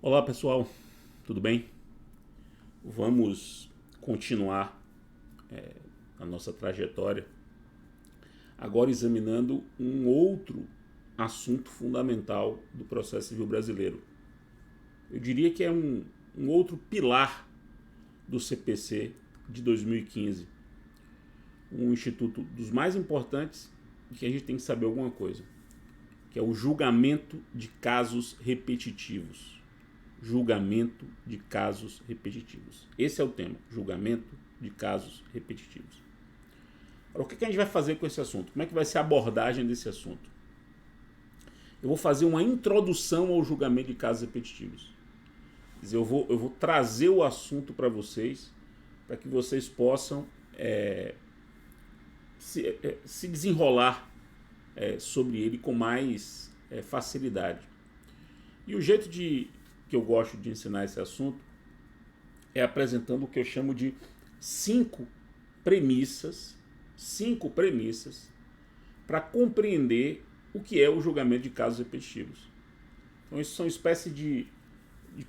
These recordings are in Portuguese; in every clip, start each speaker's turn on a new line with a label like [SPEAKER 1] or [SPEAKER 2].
[SPEAKER 1] Olá pessoal, tudo bem? Vamos continuar a nossa trajetória, agora examinando um outro assunto fundamental do processo civil brasileiro. Eu diria que é um outro pilar do CPC de 2015, um instituto dos mais importantes e que a gente tem que saber alguma coisa, que é o julgamento de casos repetitivos. Julgamento de casos repetitivos. Esse é o tema, julgamento de casos repetitivos. Agora, o que a gente vai fazer com esse assunto? Como é que vai ser a abordagem desse assunto? Eu vou fazer uma introdução ao julgamento de casos repetitivos. Quer dizer, eu vou trazer o assunto para vocês, para que vocês possam se desenrolar sobre ele com mais facilidade. E o jeito que eu gosto de ensinar esse assunto é apresentando o que eu chamo de cinco premissas para compreender o que é o julgamento de casos repetitivos. Então, isso são espécie de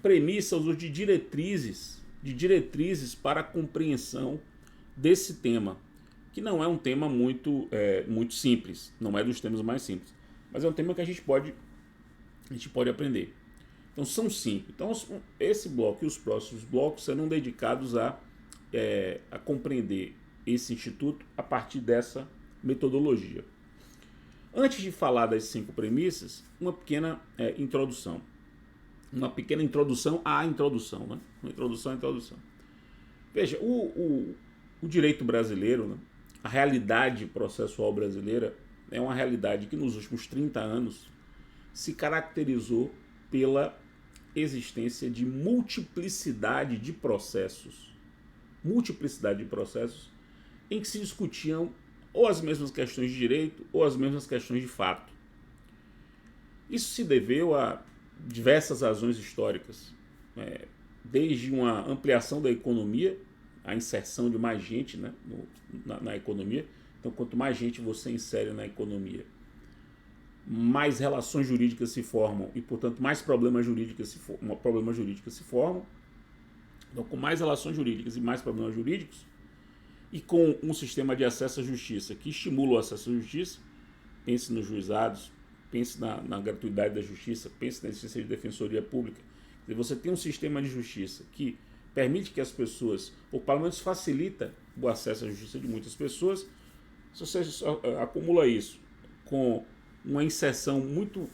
[SPEAKER 1] premissas ou de diretrizes para a compreensão desse tema, que não é um tema muito simples, não é dos temas mais simples, mas é um tema que a gente pode aprender. Então são 5. Então esse bloco e os próximos blocos serão dedicados a compreender esse instituto a partir dessa metodologia. Antes de falar das 5 premissas, uma pequena introdução. Uma pequena introdução à introdução, né? Uma introdução à introdução. Veja, o direito brasileiro, né? A realidade processual brasileira é uma realidade que nos últimos 30 anos se caracterizou pela existência de multiplicidade de processos em que se discutiam ou as mesmas questões de direito ou as mesmas questões de fato. Isso se deveu a diversas razões históricas, desde uma ampliação da economia, a inserção de mais gente, né, na economia. Então, quanto mais gente você insere na economia, mais relações jurídicas se formam e, portanto, mais problemas jurídicos se formam. Então, com mais relações jurídicas e mais problemas jurídicos, e com um sistema de acesso à justiça que estimula o acesso à justiça, pense nos juizados, pense na gratuidade da justiça, pense na existência de defensoria pública. Quer dizer, você tem um sistema de justiça que permite que as pessoas, ou pelo menos facilita o acesso à justiça de muitas pessoas. Se você acumula isso com uma inserção muito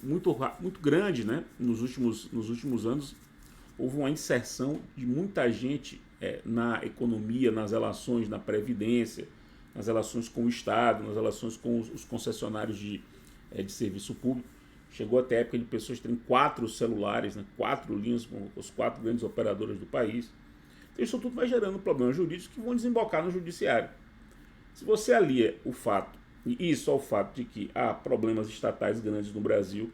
[SPEAKER 1] grande, né? Nos últimos anos, houve uma inserção de muita gente na economia, nas relações, na previdência, nas relações com o Estado, nas relações com os concessionários de serviço público. Chegou até a época de pessoas terem 4 celulares, né? 4 linhas com os 4 grandes operadoras do país. Então, isso tudo vai gerando problemas jurídicos que vão desembocar no judiciário. Se você alia isso ao fato de que há problemas estatais grandes no Brasil,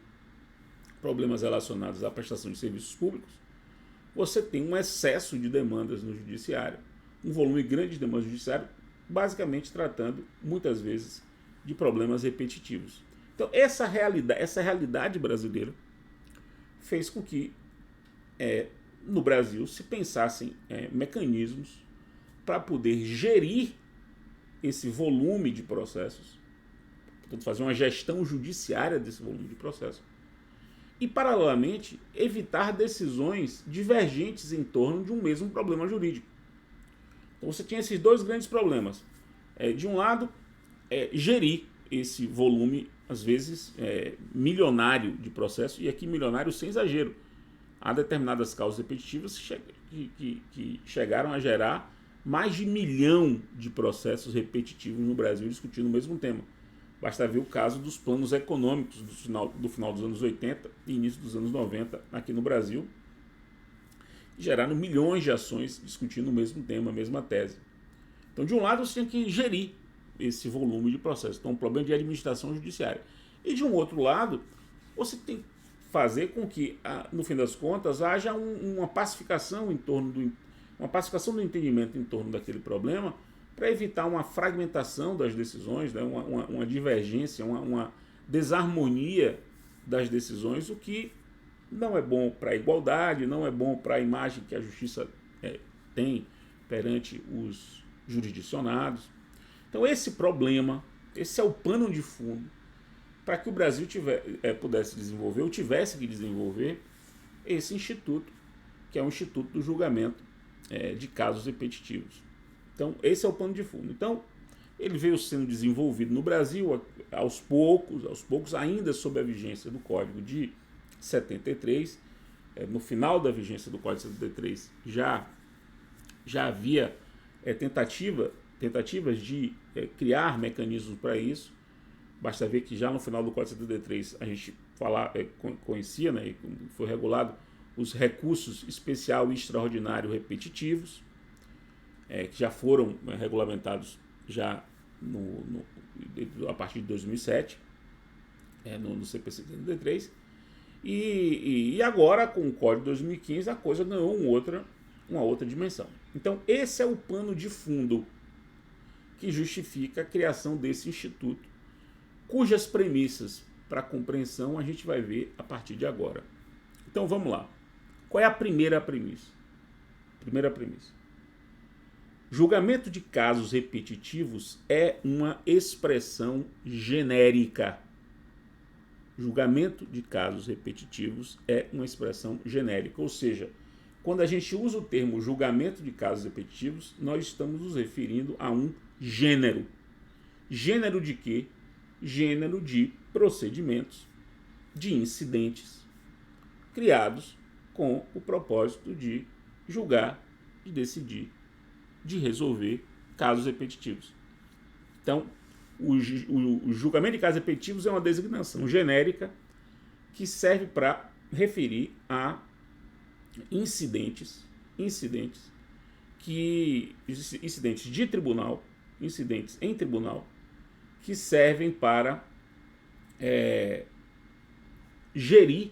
[SPEAKER 1] problemas relacionados à prestação de serviços públicos, você tem um excesso de demandas no judiciário, um volume grande de demandas no judiciário, basicamente tratando, muitas vezes, de problemas repetitivos. Então, essa realidade brasileira fez com que, no Brasil, se pensassem mecanismos para poder gerir esse volume de processos, portanto, fazer uma gestão judiciária desse volume de processos, e, paralelamente, evitar decisões divergentes em torno de um mesmo problema jurídico. Então, você tinha esses 2 grandes problemas. De um lado, gerir esse volume, às vezes, milionário de processos, e aqui milionário sem exagero. Há determinadas causas repetitivas que chegaram a gerar mais de 1 milhão de processos repetitivos no Brasil discutindo o mesmo tema. Basta ver o caso dos planos econômicos do final dos anos 80 e início dos anos 90 aqui no Brasil, que geraram milhões de ações discutindo o mesmo tema, a mesma tese. Então, de um lado, você tinha que gerir esse volume de processos. Então, um problema de administração judiciária. E, de um outro lado, você tem que fazer com que, no fim das contas, haja uma pacificação do entendimento em torno daquele problema, para evitar uma fragmentação das decisões, né? uma divergência, uma desarmonia das decisões, o que não é bom para a igualdade, não é bom para a imagem que a justiça tem perante os jurisdicionados. Então esse problema, esse é o pano de fundo para que o Brasil pudesse desenvolver, ou tivesse que desenvolver, esse instituto, que é o Instituto do Julgamento de Casos Repetitivos. Então esse é o pano de fundo. Então ele veio sendo desenvolvido no Brasil aos poucos, ainda sob a vigência do Código de 73. No final da vigência do Código de 73 já havia tentativas de criar mecanismos para isso. Basta ver que já no final do Código de 73 a gente conhecia, né, e foi regulado os recursos especial e extraordinário repetitivos, que já foram regulamentados já a partir de 2007, no CPC 73, e agora com o Código de 2015 a coisa ganhou uma outra dimensão. Então esse é o pano de fundo que justifica a criação desse instituto, cujas premissas para compreensão a gente vai ver a partir de agora. Então vamos lá. Qual é a primeira premissa? Julgamento de casos repetitivos é uma expressão genérica. Julgamento de casos repetitivos é uma expressão genérica, ou seja, quando a gente usa o termo julgamento de casos repetitivos, nós estamos nos referindo a um gênero. Gênero de quê? Gênero de procedimentos, de incidentes, criados com o propósito de julgar, de decidir, de resolver casos repetitivos. Então, o julgamento de casos repetitivos é uma designação genérica que serve para referir a incidentes de tribunal, incidentes em tribunal, que servem para gerir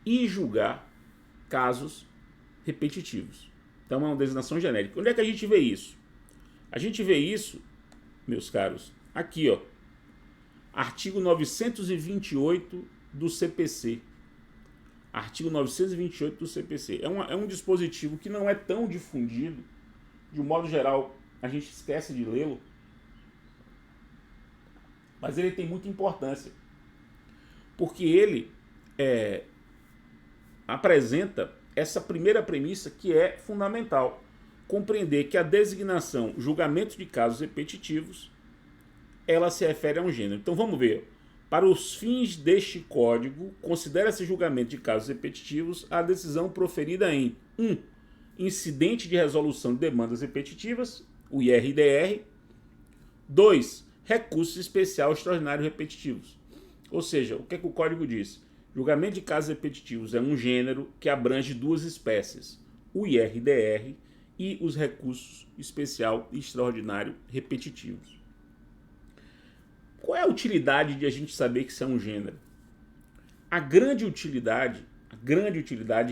[SPEAKER 1] e julgar casos repetitivos. Então é uma designação genérica. Onde é que a gente vê isso? A gente vê isso, meus caros, aqui, ó, artigo 928 do CPC. Artigo 928 do CPC. É um dispositivo que não é tão difundido, de um modo geral, a gente esquece de lê-lo, mas ele tem muita importância, porque ele apresenta essa primeira premissa que é fundamental: compreender que a designação julgamento de casos repetitivos, ela se refere a um gênero. Então vamos ver. Para os fins deste código, considera-se julgamento de casos repetitivos a decisão proferida em 1. Incidente de resolução de demandas repetitivas, o IRDR. 2. Recursos especial extraordinário repetitivos. Ou seja, o que o código diz? Julgamento de casos repetitivos é um gênero que abrange duas espécies, o IRDR e os recursos especial e extraordinário repetitivos. Qual é a utilidade de a gente saber que isso é um gênero? A grande utilidade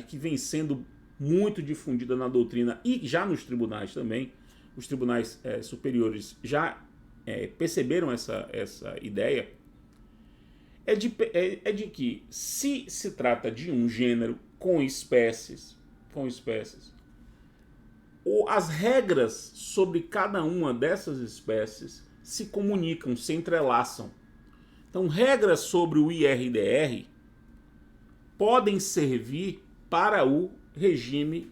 [SPEAKER 1] que vem sendo muito difundida na doutrina e já nos tribunais também, os tribunais superiores já perceberam essa ideia, é de que se trata de um gênero com espécies, as regras sobre cada uma dessas espécies se comunicam, se entrelaçam. Então, regras sobre o IRDR podem servir para o regime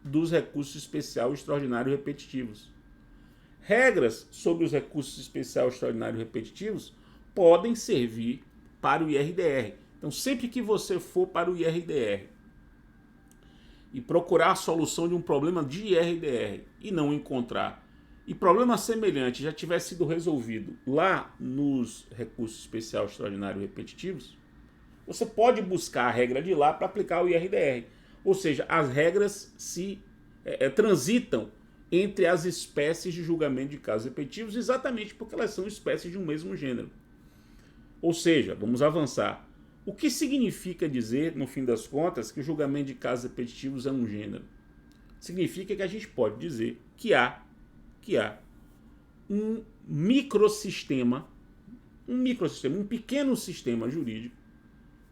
[SPEAKER 1] dos recursos especial e extraordinário repetitivos. Regras sobre os recursos especial e extraordinário repetitivos podem servir para o IRDR. Então, sempre que você for para o IRDR e procurar a solução de um problema de IRDR e não encontrar, e problema semelhante já tiver sido resolvido lá nos recursos especial extraordinário repetitivos, você pode buscar a regra de lá para aplicar o IRDR. Ou seja, as regras se transitam entre as espécies de julgamento de casos repetitivos, exatamente porque elas são espécies de um mesmo gênero. Ou seja, vamos avançar. O que significa dizer, no fim das contas, que o julgamento de casos repetitivos é um gênero? Significa que a gente pode dizer que há um microsistema, um pequeno sistema jurídico,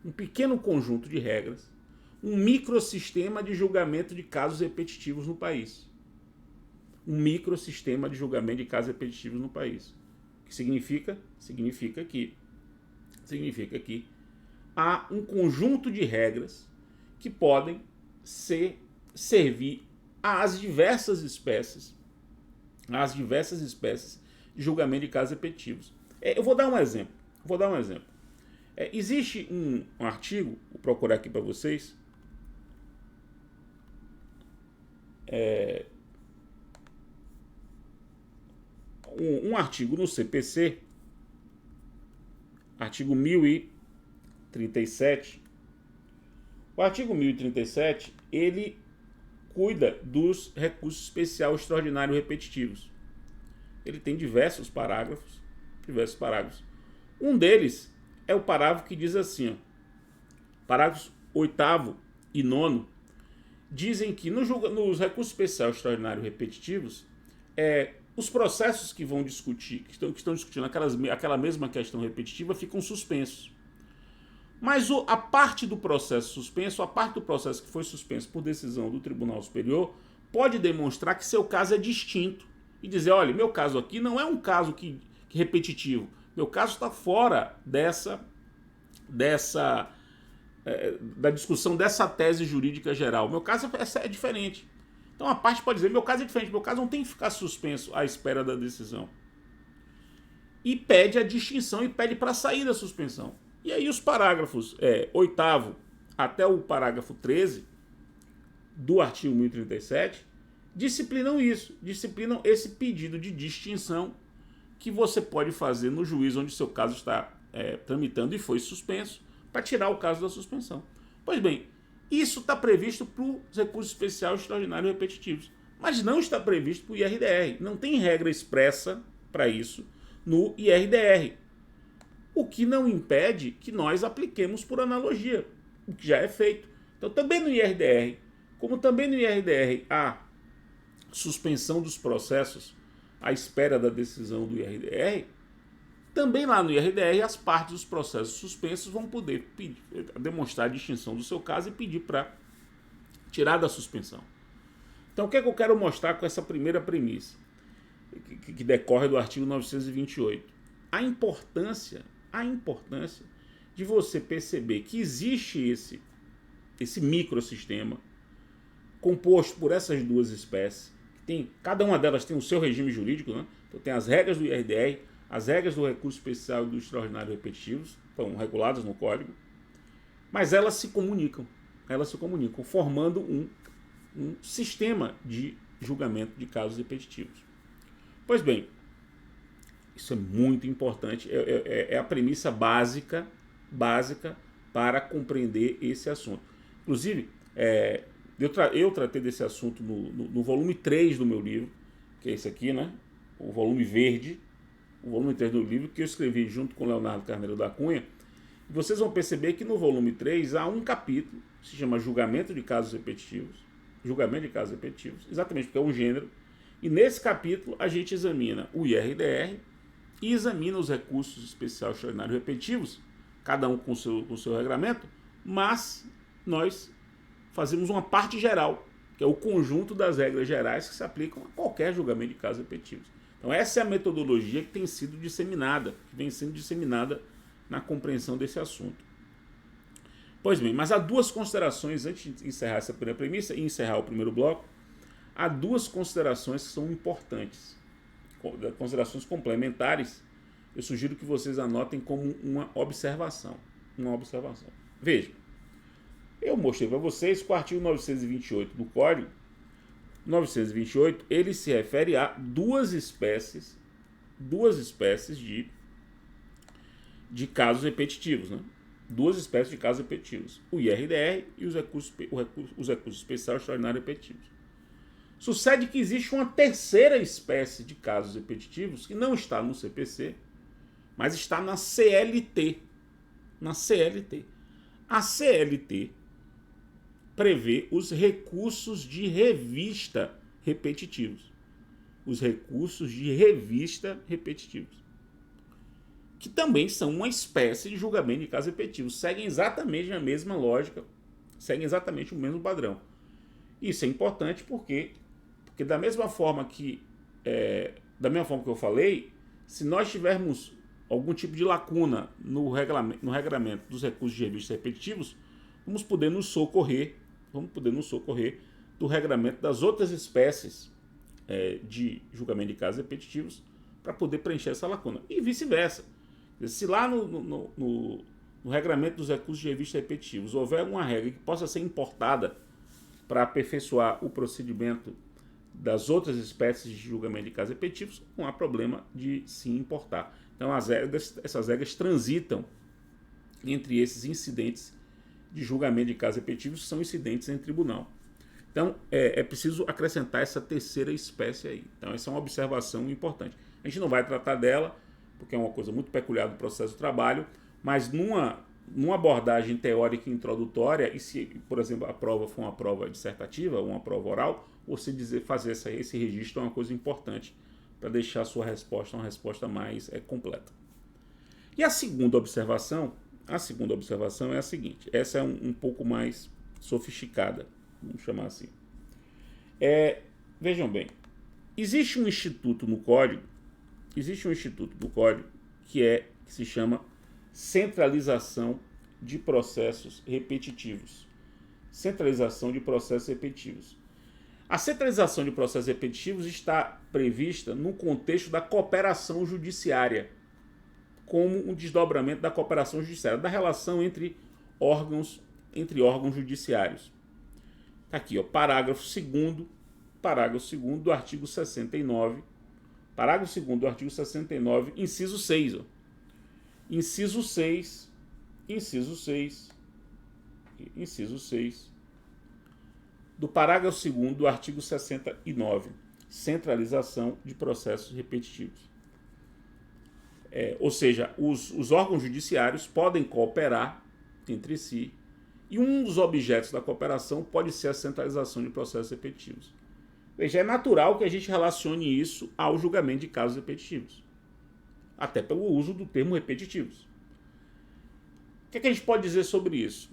[SPEAKER 1] um pequeno conjunto de regras um microsistema de julgamento de casos repetitivos no país. Um microsistema de julgamento de casos repetitivos no país. O que significa? Significa que há um conjunto de regras que podem servir às diversas espécies de julgamento de casos repetitivos. Eu vou dar um exemplo. Existe um artigo, vou procurar aqui para vocês. Um artigo no CPC, artigo 1037. O artigo 1037, ele cuida dos recursos especiais extraordinários repetitivos. Ele tem diversos parágrafos. Um deles é o parágrafo que diz assim, parágrafos 8º e 9º, dizem que nos recursos especiais extraordinários repetitivos, os processos que vão discutir, que estão discutindo aquela mesma questão repetitiva, ficam suspensos. Mas a parte do processo suspenso, a parte do processo que foi suspenso por decisão do Tribunal Superior, pode demonstrar que seu caso é distinto e dizer, olha, meu caso aqui não é um caso que repetitivo, meu caso está fora da discussão dessa tese jurídica geral. Meu caso é diferente. Então a parte pode dizer, meu caso é diferente, meu caso não tem que ficar suspenso à espera da decisão. E pede a distinção e pede para sair da suspensão. E aí os parágrafos 8º até o parágrafo 13 do artigo 1037 disciplinam esse pedido de distinção que você pode fazer no juízo onde seu caso está tramitando e foi suspenso, para tirar o caso da suspensão. Pois bem, isso está previsto para os recursos especiais extraordinários repetitivos, mas não está previsto para o IRDR. Não tem regra expressa para isso no IRDR. O que não impede que nós apliquemos por analogia, o que já é feito. Então, também no IRDR, como também no IRDR há suspensão dos processos à espera da decisão do IRDR, também lá no IRDR as partes dos processos suspensos vão poder demonstrar a distinção do seu caso e pedir para tirar da suspensão. Então, o que é que eu quero mostrar com essa primeira premissa, que decorre do artigo 928? A importância de você perceber que existe esse microsistema composto por essas duas espécies. Cada uma delas tem o seu regime jurídico, né? Então tem as regras do IRDR, as regras do recurso especial e do extraordinário repetitivos, estão reguladas no código, mas elas se comunicam, formando um sistema de julgamento de casos repetitivos. Pois bem, isso é muito importante, é a premissa básica para compreender esse assunto. Inclusive, eu tratei desse assunto no volume 3 do meu livro, que é esse aqui, né? O volume verde, o volume 3 do livro, que eu escrevi junto com Leonardo Carneiro da Cunha. E vocês vão perceber que no volume 3 há um capítulo que se chama Julgamento de Casos Repetitivos, exatamente porque é um gênero. E nesse capítulo a gente examina o IRDR e examina os recursos especiais extraordinários repetitivos, cada um com o seu regramento, mas nós fazemos uma parte geral, que é o conjunto das regras gerais que se aplicam a qualquer julgamento de casos repetitivos. Então essa é a metodologia que vem sendo disseminada na compreensão desse assunto. Pois bem, mas há duas considerações, antes de encerrar essa primeira premissa e encerrar o primeiro bloco, há duas considerações que são importantes, considerações complementares. Eu sugiro que vocês anotem como uma observação. Veja, eu mostrei para vocês que o artigo 928 do Código 928, ele se refere a duas espécies de casos repetitivos, né? Duas espécies de casos repetitivos, o IRDR e os recursos especiais extraordinários repetitivos. Sucede que existe uma terceira espécie de casos repetitivos que não está no CPC, mas está na CLT. A CLT prevê os recursos de revista repetitivos. Que também são uma espécie de julgamento de casos repetitivos. Seguem exatamente a mesma lógica seguem exatamente o mesmo padrão. Isso é importante porque da mesma forma que eu falei, se nós tivermos algum tipo de lacuna no regramento dos recursos de registros repetitivos, vamos poder nos socorrer do regramento das outras espécies de julgamento de casos repetitivos para poder preencher essa lacuna. E vice-versa. Se lá no regramento dos recursos de registros repetitivos houver uma regra que possa ser importada para aperfeiçoar o procedimento das outras espécies de julgamento de casos repetitivos, não há problema de se importar. Então essas regras transitam entre esses incidentes de julgamento de casos repetitivos, que são incidentes em tribunal. Então é preciso acrescentar essa terceira espécie aí. Então essa é uma observação importante. A gente não vai tratar dela, porque é uma coisa muito peculiar do processo do trabalho, mas numa abordagem teórica introdutória, e se, por exemplo, a prova for uma prova dissertativa, uma prova oral, você fazer esse registro é uma coisa importante para deixar a sua resposta uma resposta mais completa. E a segunda observação é a seguinte, essa é um pouco mais sofisticada, vamos chamar assim. Vejam bem, existe um instituto no código que se chama centralização de processos repetitivos. Centralização de processos repetitivos. A centralização de processos repetitivos está prevista no contexto da cooperação judiciária, como um desdobramento da cooperação judiciária, da relação entre órgãos judiciários. Está aqui, ó, parágrafo 2º do artigo 69. Parágrafo 2º do artigo 69, inciso 6. Ó. Inciso 6 do parágrafo 2º do artigo 69, centralização de processos repetitivos. Ou seja, os órgãos judiciários podem cooperar entre si e um dos objetos da cooperação pode ser a centralização de processos repetitivos. Veja, é natural que a gente relacione isso ao julgamento de casos repetitivos, até pelo uso do termo repetitivos. O que a gente pode dizer sobre isso?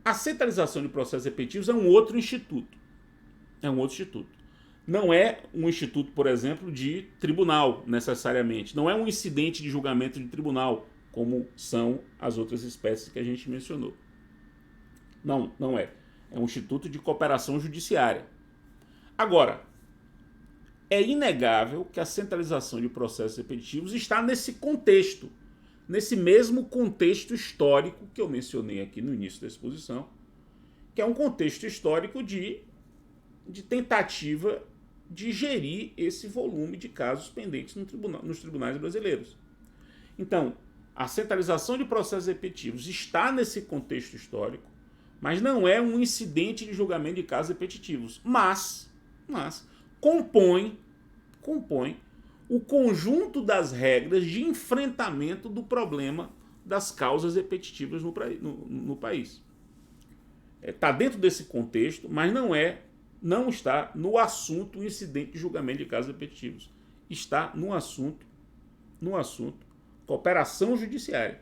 [SPEAKER 1] A centralização de processos repetitivos é um outro instituto. Não é um instituto, por exemplo, de tribunal, necessariamente. Não é um incidente de julgamento de tribunal, como são as outras espécies que a gente mencionou. Não é. É um instituto de cooperação judiciária. Agora, é inegável que a centralização de processos repetitivos está nesse contexto, nesse mesmo contexto histórico que eu mencionei aqui no início da exposição, que é um contexto histórico de tentativa de gerir esse volume de casos pendentes nos tribunais brasileiros. Então, a centralização de processos repetitivos está nesse contexto histórico, mas não é um incidente de julgamento de casos repetitivos, mas compõe o conjunto das regras de enfrentamento do problema das causas repetitivas no país. Está dentro desse contexto, mas não está no assunto incidente de julgamento de casos repetitivos. Está no assunto cooperação judiciária.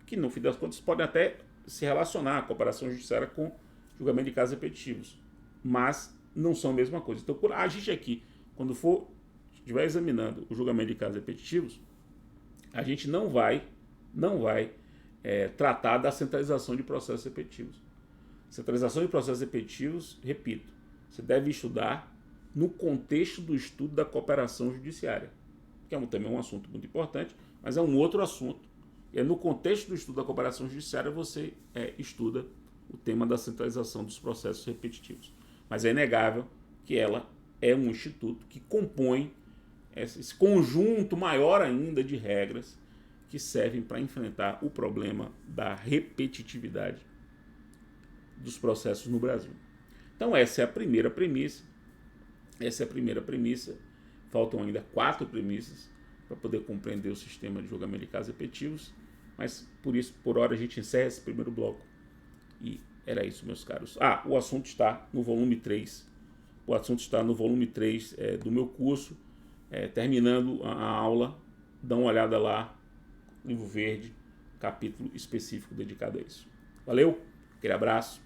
[SPEAKER 1] Que, no fim das contas, pode até se relacionar a cooperação judiciária com julgamento de casos repetitivos, mas não são a mesma coisa. Então, a gente aqui, quando estiver examinando o julgamento de casos repetitivos, a gente não vai tratar da centralização de processos repetitivos. Centralização de processos repetitivos, repito, você deve estudar no contexto do estudo da cooperação judiciária, que também é um assunto muito importante, mas é um outro assunto. E no contexto do estudo da cooperação judiciária você estuda o tema da centralização dos processos repetitivos. Mas é inegável que ela é um instituto que compõe esse conjunto maior ainda de regras que servem para enfrentar o problema da repetitividade dos processos no Brasil. Então essa é a primeira premissa. Faltam ainda 4 premissas para poder compreender o sistema de julgamento de casos repetitivos, mas por hora a gente encerra esse primeiro bloco. E era isso, meus caros. O assunto está no volume 3. Do meu curso. Terminando a aula, dá uma olhada lá, livro verde, capítulo específico dedicado a isso. Valeu, aquele abraço,